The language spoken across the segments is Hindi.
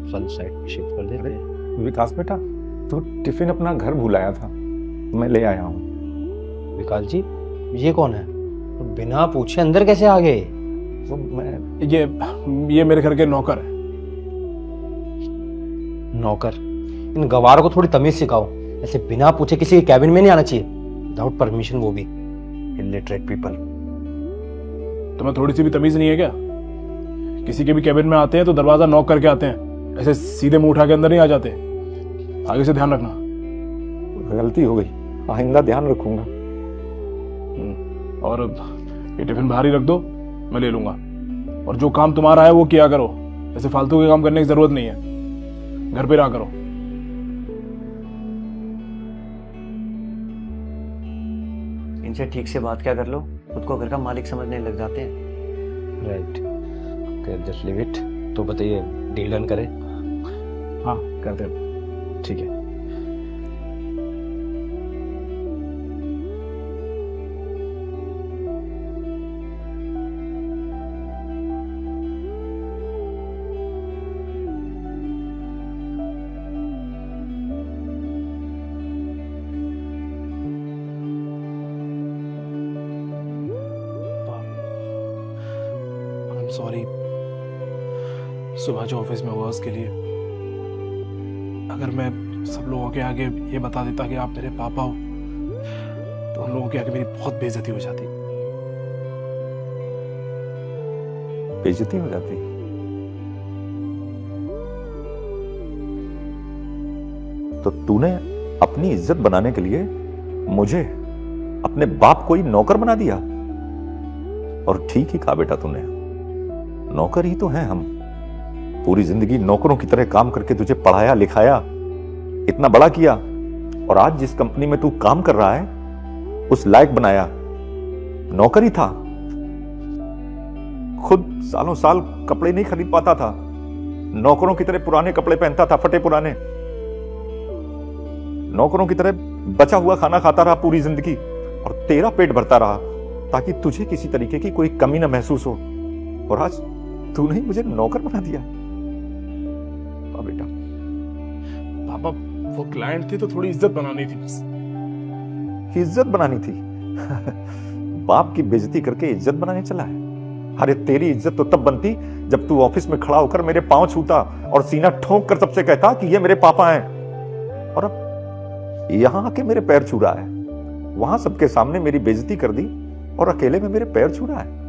फल साइड पे शिफ्ट कर देते हैं। विकास बेटा, तू टिफिन अपना घर भूल आया था, मैं ले आया हूँ। विकास जी, ये कौन है? तो बिना पूछे अंदर कैसे आ गए? वो मैं ये मेरे घर के नौकर है। नौकर? इन गवारों को थोड़ी तमीज सिखाओ। ऐसे बिना पूछे किसी के कैबिन में नहीं आना चाहिए, विदाउट परमिशन, वो भी इलिटरेट पीपल। तुम्हें थोड़ी सी भी तमीज नहीं है क्या? किसी के भी कैबिन में आते हैं तो दरवाजा नॉक करके आते हैं, ऐसे सीधे मुंह उठा के अंदर नहीं आ जाते। आगे से ध्यान रखना। गलती हो गई, आइंदा ध्यान रखूंगा। और ये टिफिन बाहर ही रख दो, मैं ले लूंगा। और जो काम तुम्हारा है वो किया करो, ऐसे फालतू के काम करने की जरूरत नहीं है, घर पे रहा करो। इनसे ठीक से बात क्या कर लो, खुद को घर का मालिक समझने लग जाते हैं। Right, okay, just leave it. तो बताइए, डील डन करें? हाँ करते हैं, ठीक है। सॉरी, सुबह जो ऑफिस में हुआ उसके लिए। अगर मैं सब लोगों के आगे ये बता देता कि आप मेरे पापा हो, तो उन लोगों के आगे मेरी बहुत बेइज्जती हो जाती। बेइज्जती हो जाती? तो तूने अपनी इज्जत बनाने के लिए मुझे, अपने बाप को ही नौकर बना दिया। और ठीक ही कहा बेटा तूने, नौकर ही तो हैं हम। पूरी जिंदगी नौकरों की तरह काम करके तुझे पढ़ाया लिखाया, इतना बड़ा किया, और आज जिस कंपनी में तू काम कर रहा है उस लायक बनाया। नौकर ही था, खुद सालों साल कपड़े नहीं खरीद पाता था, नौकरों की तरह पुराने कपड़े पहनता था, फटे पुराने। नौकरों की तरह बचा हुआ खाना खाता रहा पूरी जिंदगी, और तेरा पेट भरता रहा ताकि तुझे किसी तरीके की कोई कमी ना महसूस हो। और आज तूने ही मुझे नौकर बना दिया। बेटा, पापा वो क्लाइंट थे तो थोड़ी इज्जत बनानी थी बस। इज्जत बनानी थी? बाप की बेइज्जती करके इज्जत बनाने चला है? अरे तेरी इज्जत तो तब बनती जब तू ऑफिस में खड़ा होकर मेरे पांव छूता और सीना ठोंक कर सबसे कहता कि ये मेरे पापा हैं। और अब यहां आके मेरे पैर छू रहा है, वहां सबके सामने मेरी बेइज्जती कर दी और अकेले में मेरे पैर छू रहा है।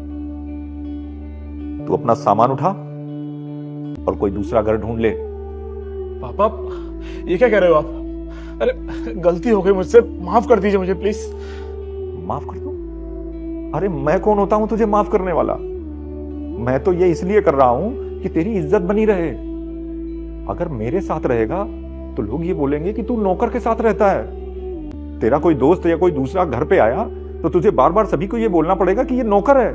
तू अपना सामान उठा और कोई दूसरा घर ढूंढ ले। पापा ये क्या कह रहे हो आप? अरे गलती हो गई मुझसे, माफ कर दीजिए मुझे प्लीज। माफ कर दूं? अरे मैं कौन होता हूं तुझे माफ करने वाला? मैं तो ये इसलिए कर रहा हूं कि तेरी इज्जत बनी रहे। अगर मेरे साथ रहेगा तो लोग ये बोलेंगे कि तू नौकर के साथ रहता है। तेरा कोई दोस्त या कोई दूसरा घर पे आया तो तुझे बार बार सभी को ये बोलना पड़ेगा कि ये नौकर है।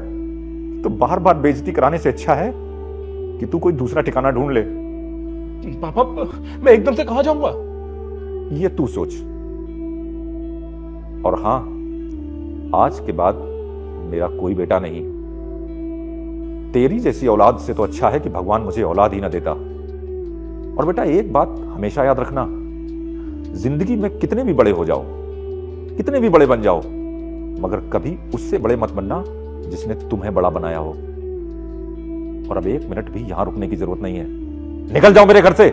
तो बार बार बेइज्जती कराने से अच्छा है कि तू कोई दूसरा ठिकाना ढूंढ ले। पापा मैं एकदम से कहां जाऊंगा? ये तू सोच। और हां, आज के बाद मेरा कोई बेटा नहीं। तेरी जैसी औलाद से तो अच्छा है कि भगवान मुझे औलाद ही ना देता। और बेटा एक बात हमेशा याद रखना, जिंदगी में कितने भी बड़े हो जाओ, कितने भी बड़े बन जाओ, मगर कभी उससे बड़े मत बनना जिसने तुम्हें बड़ा बनाया हो। और अब 1 मिनट भी यहां रुकने की जरूरत नहीं है। निकल जाओ मेरे घर से।